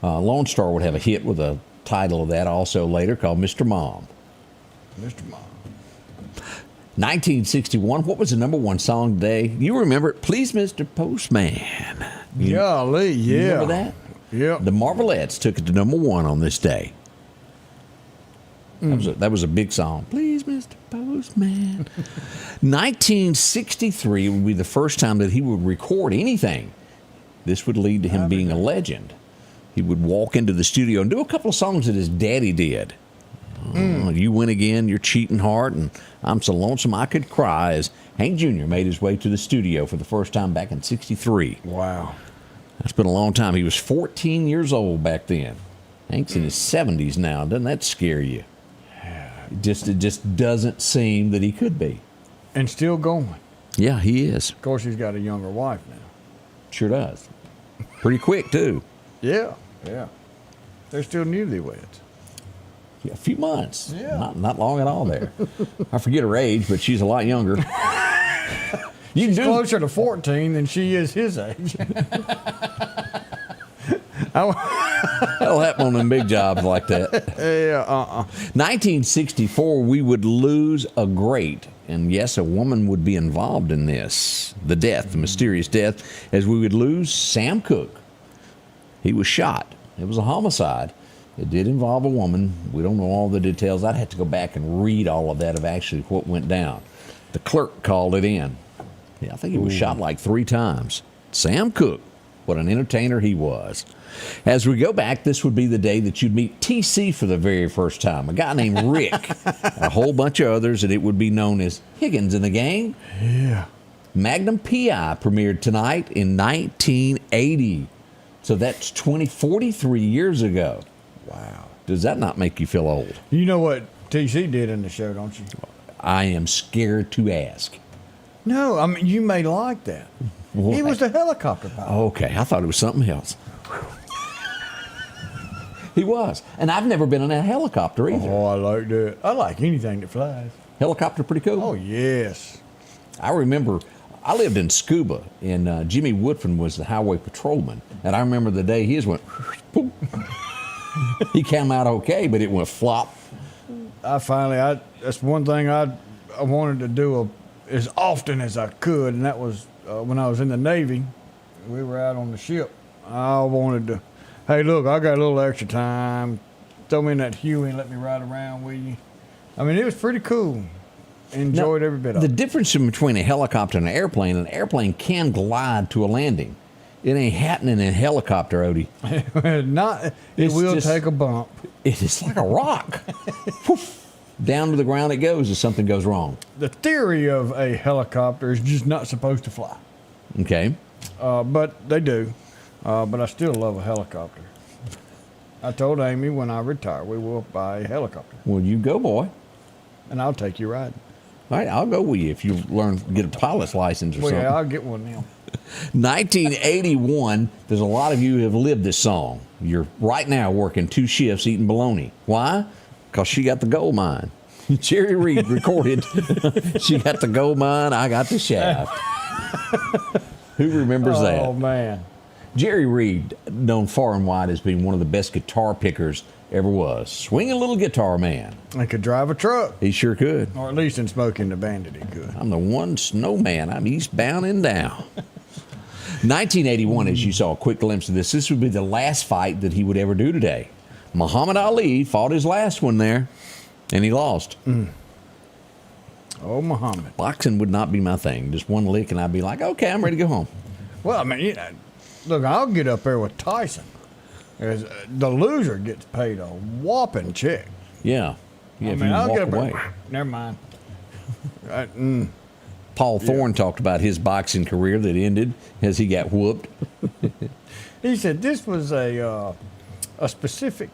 Lone Star would have a hit with a title of that also later called Mr. Mom. Mr. Mom. 1961, what was the #1 song today? You remember it? Please, Mr. Postman. Golly, yeah. You remember that? Yeah. The Marvelettes took it to #1 on this day. That was a big song. Please, Mr. Postman. 1963 would be the first time that he would record anything. This would lead to him being a legend. He would walk into the studio and do a couple of songs that his daddy did. You Win Again, You're Cheating Heart, and I'm So Lonesome I Could Cry, as Hank Jr. made his way to the studio for the first time back in 63. Wow. That's been a long time. He was 14 years old back then. Hank's in his 70s now. Doesn't that scare you? It just doesn't seem that he could be. And still going. Yeah, he is. Of course, he's got a younger wife now. Sure does. Pretty quick, too. Yeah. They're still newlyweds. Yeah, a few months. Yeah. Not long at all there. I forget her age, but she's a lot younger. She's closer to 14 than she is his age. That'll happen on them big jobs like that. 1964, we would lose a great, and yes, a woman would be involved in this. The mysterious death, as we would lose Sam Cooke. He was shot. It was a homicide. It did involve a woman. We don't know all the details. I'd have to go back and read all of that of actually what went down. The clerk called it in. Yeah, I think he was shot like 3 times. Sam Cooke, what an entertainer he was. As we go back, this would be the day that you'd meet TC for the very first time. A guy named Rick, a whole bunch of others, and it would be known as Higgins and the Gang. Yeah. Magnum P.I. premiered tonight in 1980. So that's 43 years ago. Wow. Does that not make you feel old? You know what TC did in the show, don't you? I am scared to ask. No, you may like that. What? He was the helicopter pilot. Okay, I thought it was something else. He was. And I've never been in a helicopter either. Oh, I like that. I like anything that flies. Helicopter pretty cool? Oh, yes. I remember I lived in Scuba, and Jimmy Woodfin was the highway patrolman. And I remember the day his went, boom. He came out okay, but it went flop. That's one thing I wanted to do as often as I could, and that was when I was in the Navy. We were out on the ship. I wanted to, hey, look, I got a little extra time. Throw me in that Huey and let me ride around with you. I mean, it was pretty cool. Enjoyed every bit of The it. difference between a helicopter and an airplane can glide to a landing. It ain't happening in a helicopter, Odie. It will take a bump. It is like a rock. Down to the ground it goes if something goes wrong. The theory of a helicopter is just not supposed to fly. Okay. But they do. But I still love a helicopter. I told Amy when I retire, we will buy a helicopter. Well, you go, boy. And I'll take you riding. All right, I'll go with you if you get a pilot's license or something. Yeah, I'll get one now. 1981, there's a lot of you who have lived this song. You're right now working 2 shifts eating bologna. Why? Because she got the gold mine. Jerry Reed recorded, she got the gold mine, I got the shaft. Who remembers that? Oh, man. Jerry Reed, known far and wide as being one of the best guitar pickers ever was. Swinging little guitar man. I could drive a truck. He sure could. Or at least in Smoking the Bandit he could. I'm the one snowman. I'm eastbound and down. 1981, as you saw a quick glimpse of this would be the last fight that he would ever do today. Muhammad Ali fought his last one there, and he lost. Oh, Muhammad. Boxing would not be my thing. Just one lick, and I'd be like, okay, I'm ready to go home. Well, I mean, look, I'll get up there with Tyson. The loser gets paid a whopping check. Yeah. Yeah, I if mean, you I'll walk get up away. there. Never mind. Paul Thorne talked about his boxing career that ended as he got whooped. He said this was a specific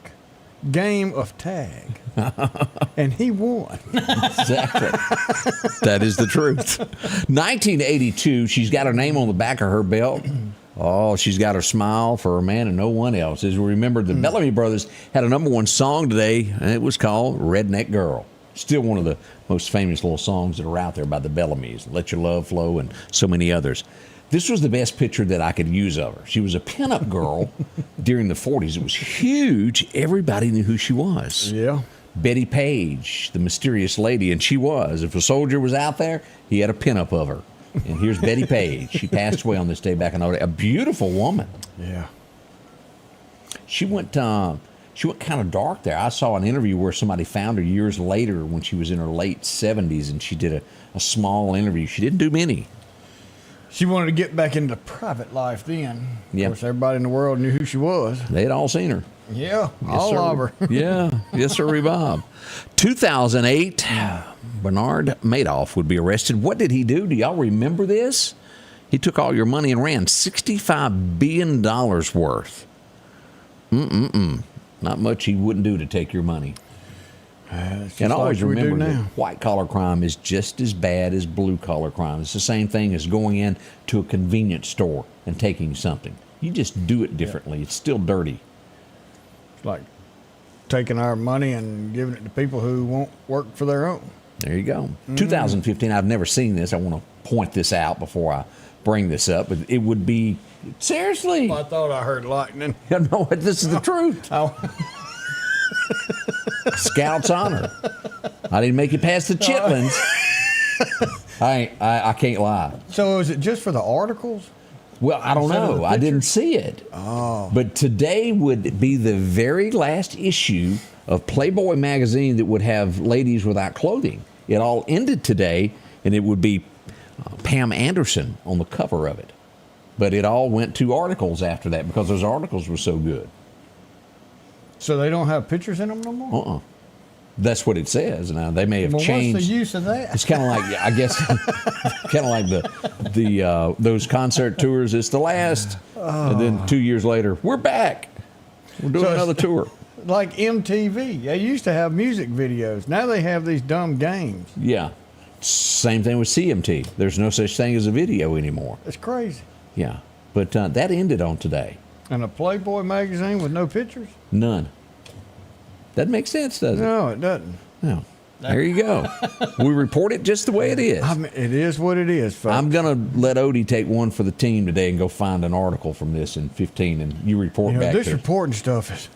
game of tag, and he won. Exactly. That is the truth. 1982, she's got her name on the back of her belt. Oh, she's got her smile for her man and no one else. As we remember, the Bellamy Brothers had a #1 song today, and it was called Redneck Girl. Still one of the most famous little songs that are out there by the Bellamys. Let Your Love Flow and so many others. This was the best picture that I could use of her. She was a pinup girl during the 40s. It was huge. Everybody knew who she was. Yeah. Betty Page, the mysterious lady, and she was. If a soldier was out there, he had a pinup of her. And here's Betty Page. She passed away on this day back in Odie. A beautiful woman. Yeah. She went kind of dark there. I saw an interview where somebody found her years later when she was in her late 70s, and she did a small interview. She didn't do many. She wanted to get back into private life then. Yep. Of course, everybody in the world knew who she was. They had all seen her. Yeah, Yes, all sir. of her. Yeah, yes, sir, Bob. 2008, Bernard Madoff would be arrested. What did he do? Do y'all remember this? He took all your money and ran $65 billion worth. Not much he wouldn't do to take your money. And always like we do remember that now. white-collar crime is just as bad as blue-collar crime. It's the same thing as going in to a convenience store and taking something. You just do it differently. It's still dirty. Like taking our money and giving it to people who won't work for their own. There you go. 2015, I've never seen this. I want to point this out before I bring this up. But it would be, seriously. I thought I heard lightning. No, this is the truth. Scout's honor. I didn't make it past the Chitlins. I can't lie. So is it just for the articles? Well, I don't Instead of know. the I didn't pictures? see it. Oh. But today would be the very last issue of Playboy magazine that would have ladies without clothing. It all ended today, and it would be Pam Anderson on the cover of it. But it all went to articles after that because those articles were so good. So they don't have pictures in them no more? That's what it says. Now they may have changed. What's the use of that? It's kind of like, I guess, kind of like the those concert tours. It's the last, and then 2 years later, we're back. We're doing another tour. Like MTV, they used to have music videos. Now they have these dumb games. Yeah, same thing with CMT. There's no such thing as a video anymore. It's crazy. Yeah, but that ended on today. And a Playboy magazine with no pictures? None. Doesn't make sense, does it? No, it doesn't. No. There you go. We report it just the way it is. I mean, it is what it is, folks. I'm going to let Odie take one for the team today and go find an article from this in 15, and you report back. This to reporting stuff is.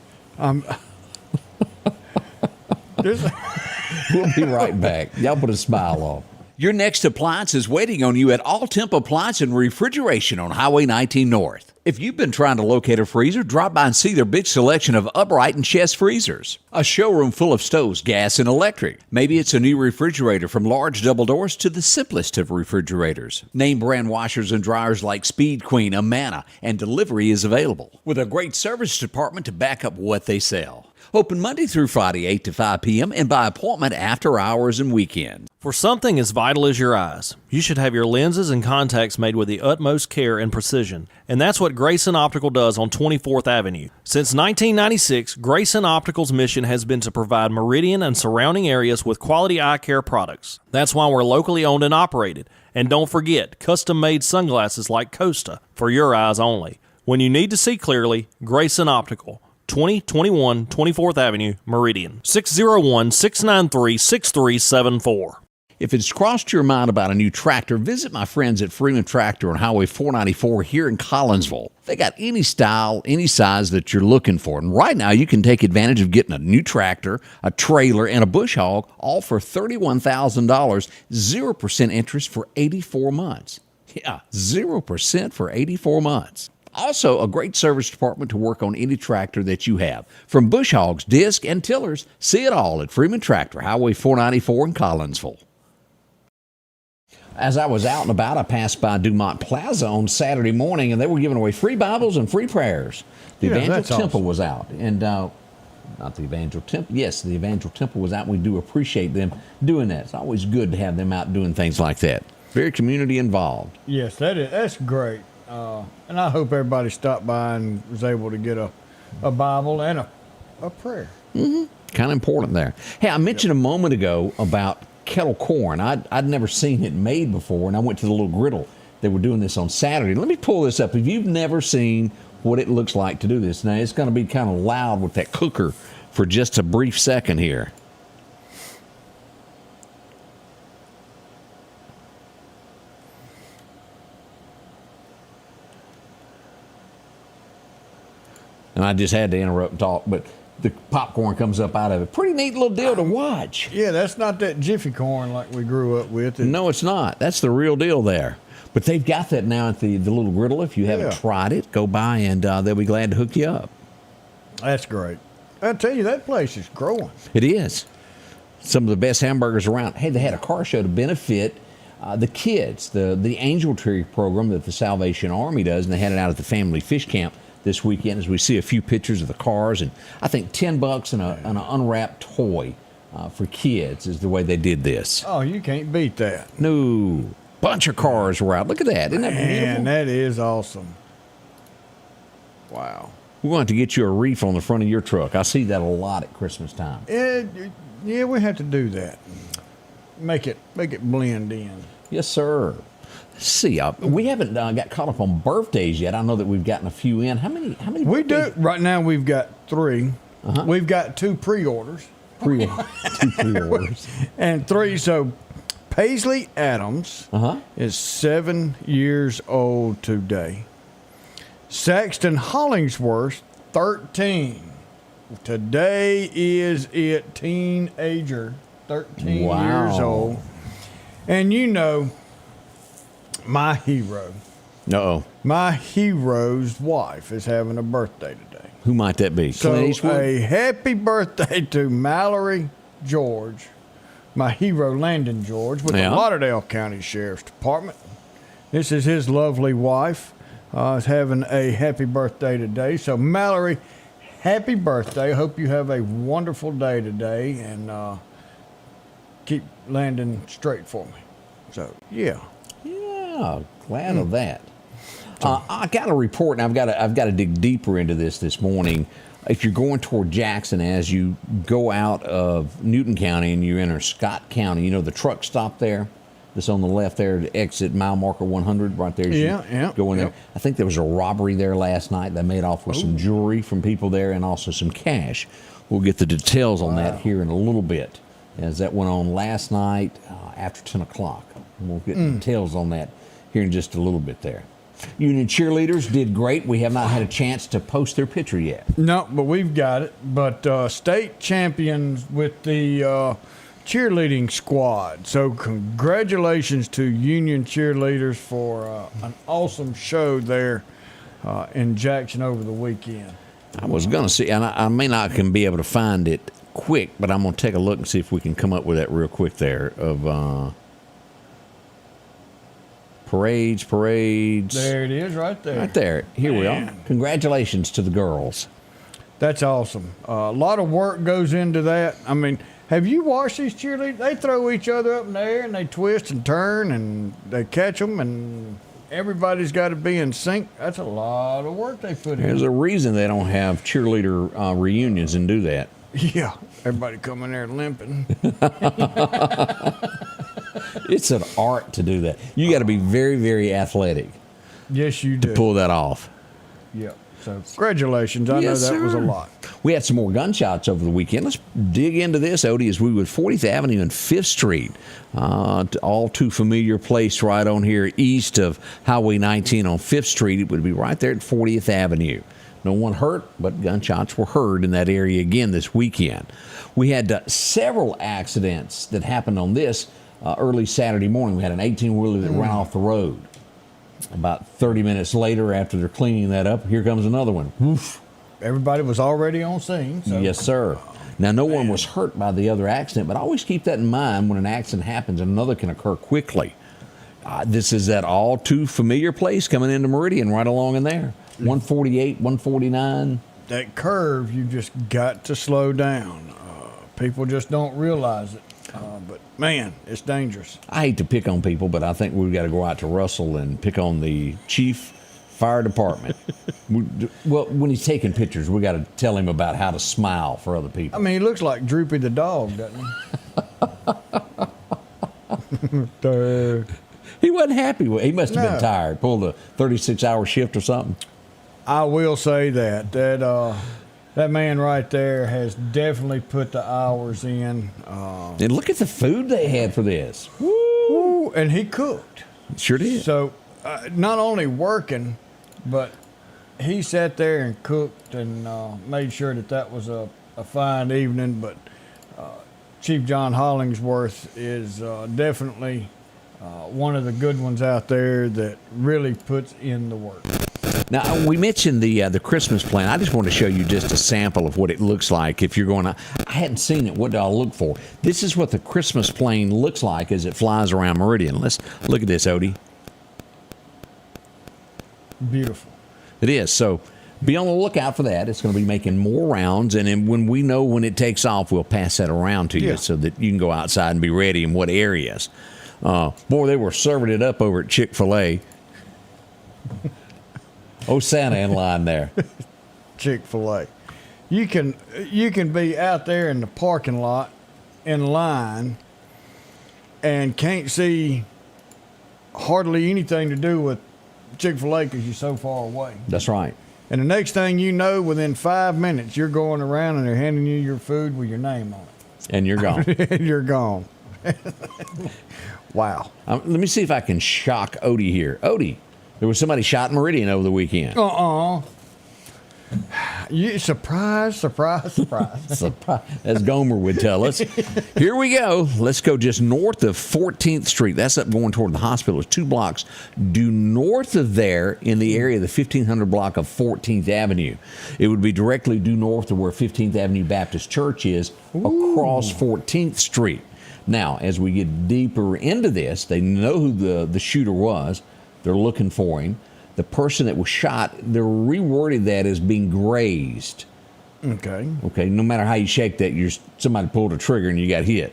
We'll be right back. Y'all put a smile on. Your next appliance is waiting on you at All Temp Appliance and Refrigeration on Highway 19 North. If you've been trying to locate a freezer, drop by and see their big selection of upright and chest freezers. A showroom full of stoves, gas, and electric. Maybe it's a new refrigerator from large double doors to the simplest of refrigerators. Name brand washers and dryers like Speed Queen, Amana, and delivery is available. With a great service department to back up what they sell. Open Monday through Friday, 8 to 5 p.m. and by appointment after hours and weekends. For something as vital as your eyes, you should have your lenses and contacts made with the utmost care and precision. And that's what Grayson Optical does on 24th Avenue. Since 1996, Grayson Optical's mission has been to provide Meridian and surrounding areas with quality eye care products. That's why we're locally owned and operated. And don't forget, custom-made sunglasses like Costa for your eyes only. When you need to see clearly, Grayson Optical. 2021 24th Avenue, Meridian. 601-693-6374. If it's crossed your mind about a new tractor, visit my friends at Freeman Tractor on Highway 494 here in Collinsville. They got any style, any size that you're looking for. And right now, you can take advantage of getting a new tractor, a trailer, and a bush hog, all for $31,000, 0% interest for 84 months. Yeah, 0% for 84 months. Also, a great service department to work on any tractor that you have. From bush hogs, disc, and tillers, see it all at Freeman Tractor, Highway 494 in Collinsville. As I was out and about, I passed by Dumont Plaza on Saturday morning, and they were giving away free Bibles and free prayers. The Evangel Temple was out, and not the Evangel Temple. Yes, the Evangel Temple was out. We do appreciate them doing that. It's always good to have them out doing things like that. Very community involved. Yes, that's great. And I hope everybody stopped by and was able to get a Bible and a prayer. Mm-hmm. Kind of important there. Hey, I mentioned a moment ago about kettle corn. I'd never seen it made before, and I went to the little griddle. They were doing this on Saturday. Let me pull this up. If you've never seen what it looks like to do this, now it's going to be kind of loud with that cooker for just a brief second here. And I just had to interrupt and talk, but the popcorn comes up out of it. Pretty neat little deal to watch. Yeah, that's not that Jiffy corn like we grew up with. No, it's not. That's the real deal there. But they've got that now at the little griddle. If you haven't tried it, go by and they'll be glad to hook you up. That's great. I tell you, that place is growing. It is. Some of the best hamburgers around. Hey, they had a car show to benefit the kids, the Angel Tree program that the Salvation Army does, and they had it out at the Family Fish Camp this weekend as we see a few pictures of the cars, and I think $10 and an unwrapped toy for kids is the way they did this. Oh, you can't beat that. No. Bunch of cars were out. Look at that. Isn't that beautiful? Man, that is awesome. Wow. We're going to get you a wreath on the front of your truck. I see that a lot at Christmas time. Yeah, we have to do that. Make it blend in. Yes, sir. Let's see, we haven't got caught up on birthdays yet. I know that we've gotten a few in. How many? We do. Right now, we've got 3. Uh-huh. We've got 2 pre-orders. 2 pre-orders. And 3. So, Paisley Adams is 7 years old today. Saxton Hollingsworth, 13. Today is it, teenager, 13 years old. And you know, my hero. Uh-oh. My hero's wife is having a birthday today. Who might that be? So Clint Eastwood? a happy birthday to Mallory George, my hero Landon George, with the Lauderdale County Sheriff's Department. This is his lovely wife. Is having a happy birthday today. So Mallory, happy birthday. Hope you have a wonderful day today, and keep Landon straight for me. So, yeah. Yeah, glad of that. I got a report, and I've got to dig deeper into this morning. If you're going toward Jackson, as you go out of Newton County and you enter Scott County, you know the truck stop there. that's on the left there, the exit mile marker 100 right there. as you Yeah. Go in there. I think there was a robbery there last night. They made off with some jewelry from people there and also some cash. We'll get the details on that here in a little bit, as that went on last night after 10 o'clock. We'll get details on that here in just a little bit there. Union cheerleaders did great. We have not had a chance to post their picture yet. No, but we've got it. But state champions with the cheerleading squad. So congratulations to Union cheerleaders for an awesome show there in Jackson over the weekend. I was going to see, and I may not can be able to find it quick, but I'm going to take a look and see if we can come up with that real quick there of parades. There it is right there. Right there. Here we are. Congratulations to the girls. That's awesome. A lot of work goes into that. I mean, have you watched these cheerleaders? They throw each other up in the air and they twist and turn and they catch them, and everybody's got to be in sync. That's a lot of work they put in. There's a reason they don't have cheerleader reunions and do that. Yeah, everybody come in there limping. It's an art to do that. You got to be very, very athletic Yes, you to do. pull that off. Yeah. So congratulations. I Yes, know that was a sir. lot. We had some more gunshots over the weekend. Let's dig into this, Odie, as we would 40th Avenue and 5th Street. All too familiar place right on here east of Highway 19 on 5th Street. It would be right there at 40th Avenue. No one hurt, but gunshots were heard in that area again this weekend. We had several accidents that happened on this early Saturday morning. We had an 18-wheeler that ran off the road. About 30 minutes later, after they're cleaning that up, here comes another one. Woof. Everybody was already on scene. So. Yes, sir. Now, no one was hurt by the other accident, but always keep that in mind when an accident happens, another can occur quickly. This is that all too familiar place coming into Meridian right along in there. 148, 149. That curve, you just got to slow down. People just don't realize it. But, man, it's dangerous. I hate to pick on people, but I think we've got to go out to Russell and pick on the chief fire department. Well, when he's taking pictures, we got to tell him about how to smile for other people. I mean, he looks like Droopy the dog, doesn't he? He wasn't happy with it. He must have No. been tired. Pulled a 36-hour shift or something. I will say that man right there has definitely put the hours in. And look at the food they had for this. Woo, and he cooked. Sure did. So not only working, but he sat there and cooked and made sure that was a fine evening. But Chief John Hollingsworth is definitely one of the good ones out there that really puts in the work. Now, we mentioned the Christmas plan. I just want to show you just a sample of what it looks like if you're going to. I hadn't seen it. What do I look for? This is what the Christmas plane looks like as it flies around Meridian. Let's look at this, Odie. Beautiful. It is. So be on the lookout for that. It's going to be making more rounds. And then when we know when it takes off, we'll pass that around to you so that you can go outside and be ready in what areas. Boy, they were serving it up over at Chick-fil-A. Oh, Santa in line there. Chick-fil-A. You can be out there in the parking lot in line and can't see hardly anything to do with Chick-fil-A because you're so far away. That's right. And the next thing you know, within 5 minutes, you're going around and they're handing you your food with your name on it. And you're gone. And you're gone. Wow. Let me see if I can shock Odie here. Odie, there was somebody shot in Meridian over the weekend. You surprise. As Gomer would tell us. Here we go. Let's go just north of 14th Street. That's up going toward the hospital. It's 2 blocks due north of there in the area of the 1500 block of 14th Avenue. It would be directly due north of where 15th Avenue Baptist Church is across 14th Street. Now, as we get deeper into this, they know who the shooter was. They're looking for him. The person that was shot, they're reworded that as being grazed. Okay. Okay, no matter how you shake that, somebody pulled a trigger and you got hit.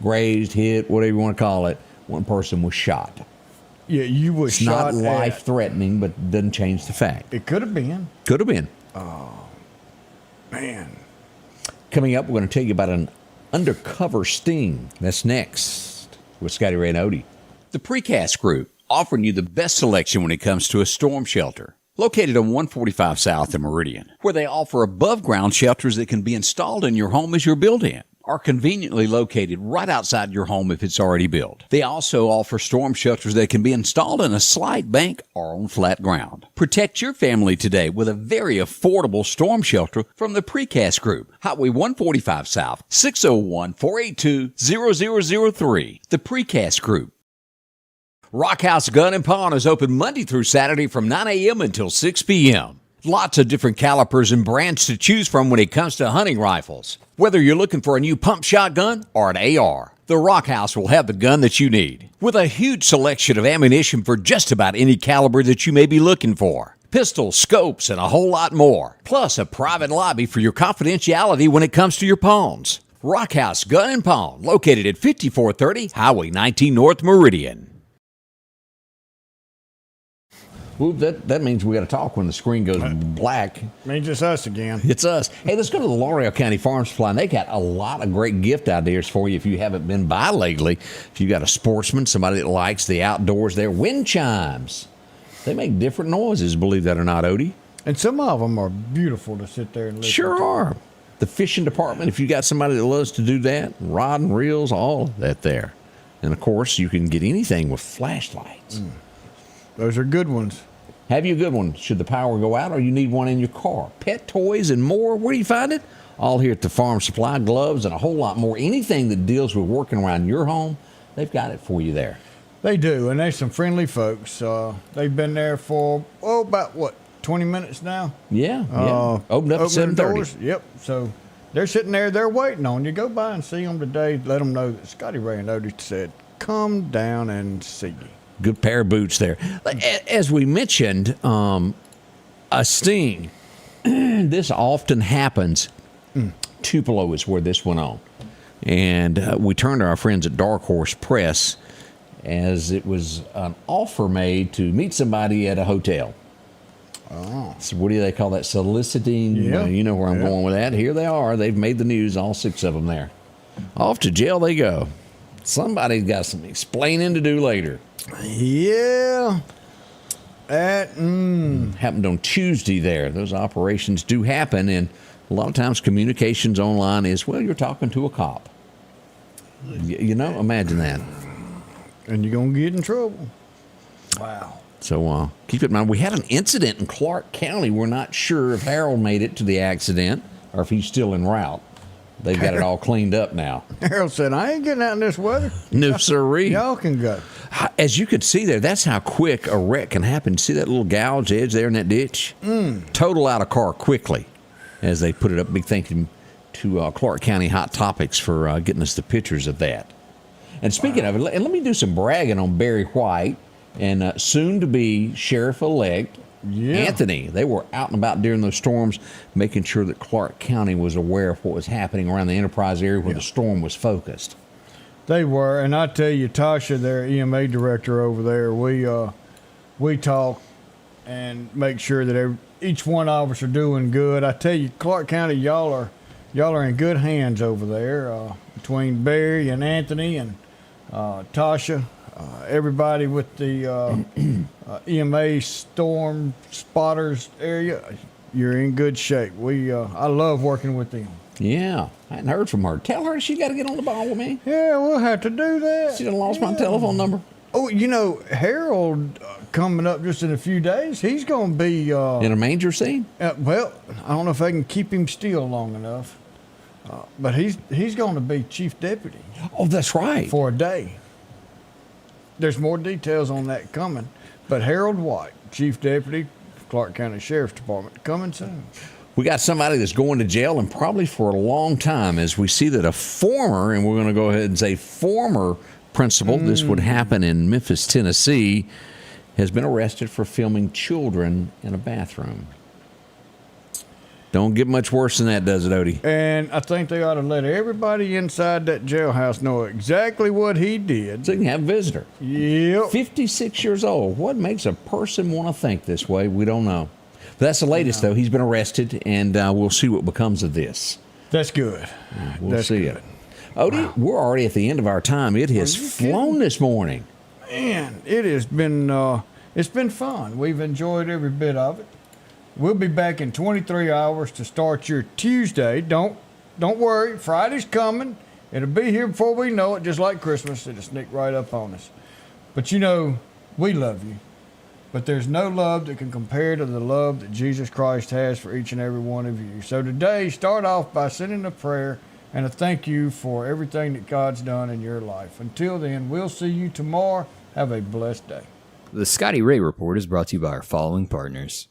Grazed, hit, whatever you want to call it. One person was shot. Yeah, you was It's shot not life-threatening, but doesn't change the fact. It could have been. Could have been. Oh, man. Coming up, we're going to tell you about an undercover sting. That's next. with Scotty Ray and Odie. The Precast Group, offering you the best selection when it comes to a storm shelter. Located on 145 South in Meridian, where they offer above-ground shelters that can be installed in your home as you're built in, are conveniently located right outside your home if it's already built. They also offer storm shelters that can be installed in a slight bank or on flat ground. Protect your family today with a very affordable storm shelter from the Precast Group. Highway 145 South, 601-482-0003. The Precast Group. Rock House Gun and Pawn is open Monday through Saturday from 9 a.m. until 6 p.m. Lots of different calibers and brands to choose from when it comes to hunting rifles. Whether you're looking for a new pump shotgun or an AR, the Rock House will have the gun that you need. With a huge selection of ammunition for just about any caliber that you may be looking for. Pistols, scopes, and a whole lot more. Plus a private lobby for your confidentiality when it comes to your pawns. Rock House Gun and Pawn, located at 5430 Highway 19 North Meridian. Well, that means we got to talk when the screen goes black. Means it's us again. It's us. Hey, let's go to the Lauderdale County Farm Supply. And they got a lot of great gift ideas for you if you haven't been by lately. If you got a sportsman, somebody that likes the outdoors, there, wind chimes. They make different noises, believe that or not, Odie. And some of them are beautiful to sit there and listen Sure to. are. The fishing department, if you got somebody that loves to do that, rod and reels, all of that there. And, of course, you can get anything with flashlights. Those are good ones. Have you a good one? Should the power go out or you need one in your car? Pet toys and more. Where do you find it? All here at the Farm Supply. Gloves and a whole lot more. Anything that deals with working around your home, they've got it for you there. They do, and they're some friendly folks. They've been there for, about 20 minutes now? Yeah. Opened up at 7:30. Yep. So they're sitting there. They're waiting on you. Go by and see them today. Let them know that Scotty Ray and Odie said, come down and see you. Good pair of boots there. As we mentioned, a sting. This often happens. Tupelo is where this went on. And we turned to our friends at Dark Horse Press as it was an offer made to meet somebody at a hotel. Oh. So what do they call that? Soliciting? Yeah. You know where I'm going with that. Here they are. They've made the news, all 6 of them there. Off to jail they go. Somebody's got some explaining to do later. Yeah. Happened on Tuesday there. Those operations do happen, and a lot of times communications online is, well, you're talking to a cop. Imagine that. And you're going to get in trouble. Wow. So keep it in mind. We had an incident in Clark County. We're not sure if Harold made it to the accident or if he's still en route. They've got it all cleaned up now. Harold said, I ain't getting out in this weather. No, sirree. Y'all can go. As you could see there, that's how quick a wreck can happen. See that little gouge edge there in that ditch? Total out of car quickly as they put it up. Big thank you to Clark County Hot Topics for getting us the pictures of that. And speaking of it, let me do some bragging on Barry White and soon-to-be sheriff-elect Anthony. They were out and about during those storms, making sure that Clark County was aware of what was happening around the Enterprise area where the storm was focused. They were, and I tell you, Tasha, their EMA director over there, we talk and make sure that each one of us are doing good. I tell you, Clark County, y'all are in good hands over there between Barry and Anthony and Tasha. Everybody with the EMA storm spotters area, you're in good shape. I love working with them. Yeah, I hadn't heard from her. Tell her she got to get on the ball with me. Yeah, we'll have to do that. She done lost my telephone number. Oh, Harold coming up just in a few days, he's going to be... in a manger scene? Well, I don't know if I can keep him still long enough, but he's going to be chief deputy. Oh, that's right. For a day. There's more details on that coming, but Harold White, chief deputy, Clark County Sheriff's Department, coming soon. We got somebody that's going to jail and probably for a long time, as we see that a former, and we're going to go ahead and say former principal, this would happen in Memphis, Tennessee, has been arrested for filming children in a bathroom. Don't get much worse than that, does it, Odie? And I think they ought to let everybody inside that jailhouse know exactly what he did. So you can have a visitor. Yep. 56 years old. What makes a person want to think this way? We don't know. But that's the latest, though. He's been arrested, and we'll see what becomes of this. That's good. We'll see it. Odie, we're already at the end of our time. It has flown this morning. Man, it has been it's been fun. We've enjoyed every bit of it. We'll be back in 23 hours to start your Tuesday. Don't worry, Friday's coming. It'll be here before we know it, just like Christmas. It'll sneak right up on us. But you know, we love you. But there's no love that can compare to the love that Jesus Christ has for each and every one of you. So today, start off by sending a prayer and a thank you for everything that God's done in your life. Until then, we'll see you tomorrow. Have a blessed day. The Scotty Ray Report is brought to you by our following partners.